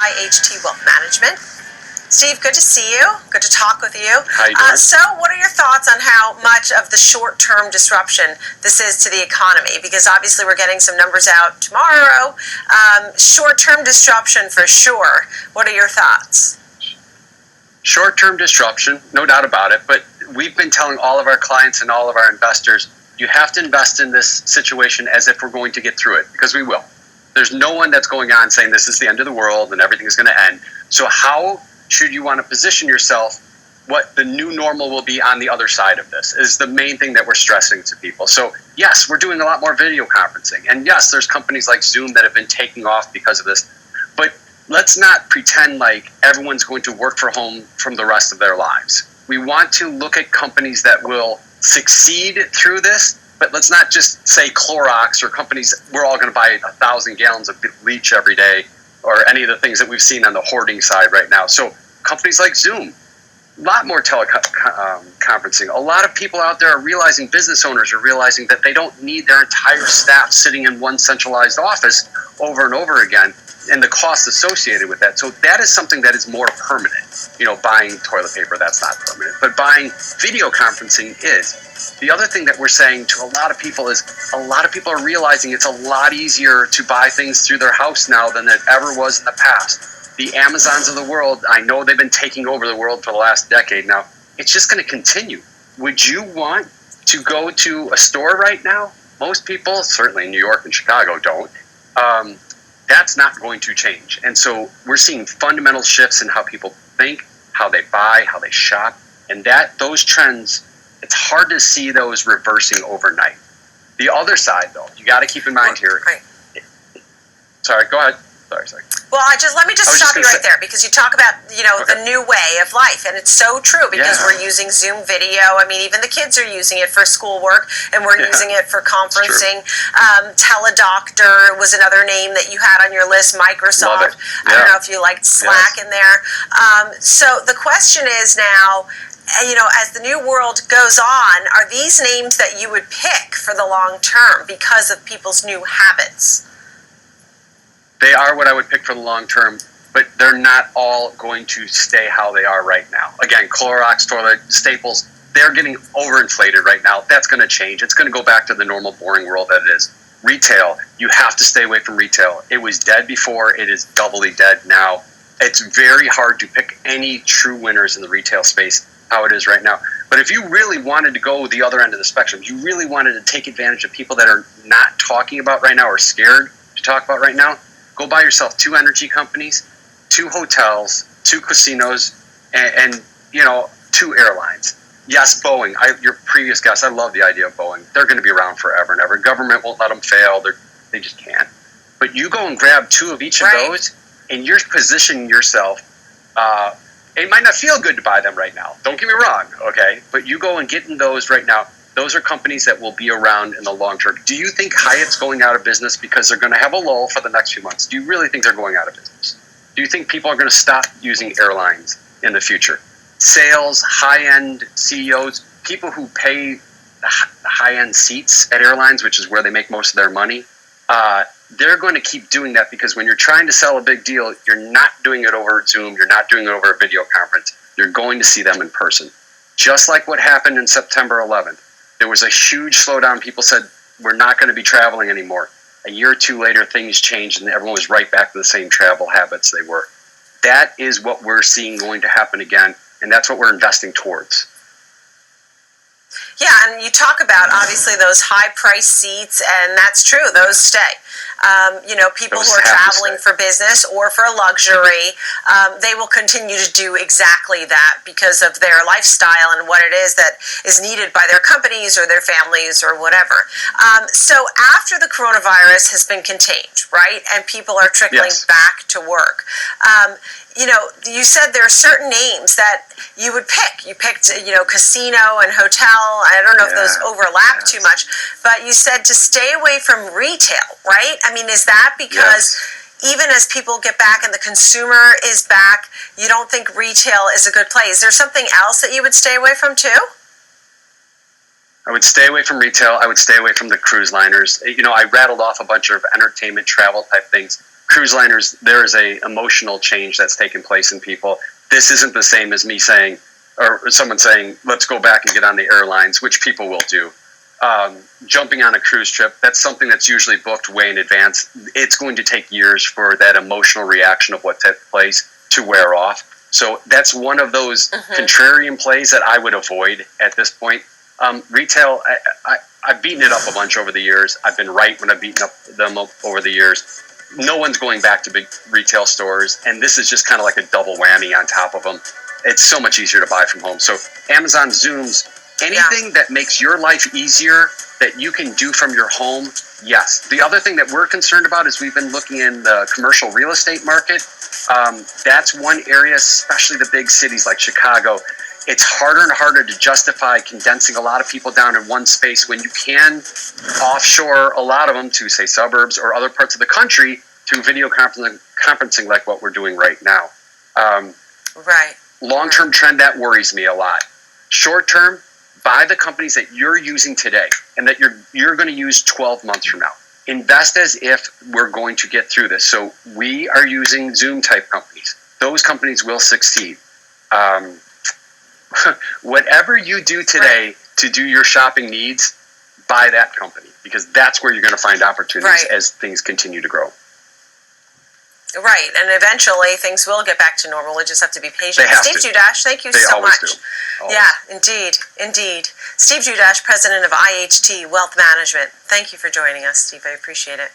IHT Wealth Management. Steve, good to see you. Good to talk with you. How you doing? So what are your thoughts on how much of the short-term disruption this is to the economy? Because obviously we're getting some numbers out tomorrow. Short-term disruption for sure. What are your thoughts? Short-term disruption, no doubt about it. But we've been telling all of our clients and all of our investors, you have to invest in this situation as if we're going to get through it, because we will. There's no one that's going on saying this is the end of the world and everything is going to end. So how should you want to position yourself? What the new normal will be on the other side of this is the main thing that we're stressing to people. So yes, we're doing a lot more video conferencing. And yes, there's companies like Zoom that have been taking off because of this. But let's not pretend like everyone's going to work from home from the rest of their lives. We want to look at companies that will succeed through this, but let's not just say Clorox or companies, we're all going to buy 1,000 gallons of bleach every day, or any of the things that we've seen on the hoarding side right now. So companies like Zoom, a lot more teleconferencing. A lot of people out there are realizing, business owners are realizing that they don't need their entire staff sitting in one centralized office over and over again, and the cost associated with that. So that is something that is more permanent. Buying toilet paper, that's not permanent. But buying video conferencing is. The other thing that we're saying to a lot of people is a lot of people are realizing it's a lot easier to buy things through their house now than it ever was in the past. The Amazons of the world, I know they've been taking over the world for the last decade now. It's just going to continue. Would you want to go to a store right now? Most people, certainly in New York and Chicago, don't. That's not going to change. And so we're seeing fundamental shifts in how people think, how they buy, how they shop. And those trends, it's hard to see those reversing overnight. The other side, though, you got to keep in mind here. Right. Sorry, go ahead. Sorry. Well, let me just stop you right there, because you talk about, the new way of life, and it's so true, because we're using Zoom video. I mean, even the kids are using it for schoolwork, and we're using it for conferencing. Teledoctor was another name that you had on your list. Microsoft. I don't know if you liked Slack in there. So the question is now, as the new world goes on, are these names that you would pick for the long term because of people's new habits? They are what I would pick for the long term, but they're not all going to stay how they are right now. Again, Clorox, toilet, Staples, they're getting overinflated right now. That's going to change. It's going to go back to the normal, boring world that it is. Retail, you have to stay away from retail. It was dead before. It is doubly dead now. It's very hard to pick any true winners in the retail space, how it is right now. But if you really wanted to go the other end of the spectrum, you really wanted to take advantage of people that are not talking about right now or scared to talk about right now, go buy yourself 2 energy companies, 2 hotels, 2 casinos, and 2 airlines. Yes, Boeing. Your previous guest, I love the idea of Boeing. They're going to be around forever and ever. Government won't let them fail. They just can't. But you go and grab 2 of each of those, and you're positioning yourself. It might not feel good to buy them right now. Don't get me wrong, okay? But you go and get in those right now. Those are companies that will be around in the long term. Do you think Hyatt's going out of business because they're going to have a lull for the next few months? Do you really think they're going out of business? Do you think people are going to stop using airlines in the future? Sales, high-end CEOs, people who pay the high-end seats at airlines, which is where they make most of their money, they're going to keep doing that, because when you're trying to sell a big deal, you're not doing it over Zoom, you're not doing it over a video conference, you're going to see them in person. Just like what happened in September 11th. There was a huge slowdown. People said, we're not going to be traveling anymore. A year or 2 later, things changed, and everyone was right back to the same travel habits they were. That is what we're seeing going to happen again, and that's what we're investing towards. Yeah, and you talk about, obviously, those high-priced seats, and that's true. Those stay. People who are traveling for business or for luxury, they will continue to do exactly that because of their lifestyle and what it is that is needed by their companies or their families or whatever. So after the coronavirus has been contained, right, and people are trickling back to work, you said there are certain names that you would pick. You picked, casino and hotel. I don't know if those overlap too much, but you said to stay away from retail, right? I mean, is that because even as people get back and the consumer is back, you don't think retail is a good play? Is there something else that you would stay away from too? I would stay away from retail. I would stay away from the cruise liners. I rattled off a bunch of entertainment, travel type things. cruise liners, there is a emotional change that's taken place in people. This isn't the same as me saying, or someone saying, let's go back and get on the airlines, which people will do. Jumping on a cruise trip, that's something that's usually booked way in advance. It's going to take years for that emotional reaction of what took place to wear off. So that's one of those contrarian plays that I would avoid at this point. Retail, I've beaten it up a bunch over the years. I've been right when I've beaten them up over the years. No one's going back to big retail stores, and this is just kind of like a double whammy on top of them. It's so much easier to buy from home. So Amazon Zooms, anything that makes your life easier that you can do from your home, yes. The other thing that we're concerned about is we've been looking in the commercial real estate market. That's one area, especially the big cities like Chicago. It's harder and harder to justify condensing a lot of people down in one space when you can offshore a lot of them to, say, suburbs or other parts of the country through video conferencing like what we're doing right now. Right. Long-term trend, that worries me a lot. Short-term, buy the companies that you're using today and that you're going to use 12 months from now. Invest as if we're going to get through this. So we are using Zoom-type companies. Those companies will succeed. Whatever you do today to do your shopping needs, buy that company, because that's where you're going to find opportunities as things continue to grow. Right, and eventually things will get back to normal. We just have to be patient. Steve Dudash, thank you so much. Yeah, indeed. Steve Dudash, president of IHT Wealth Management. Thank you for joining us, Steve. I appreciate it.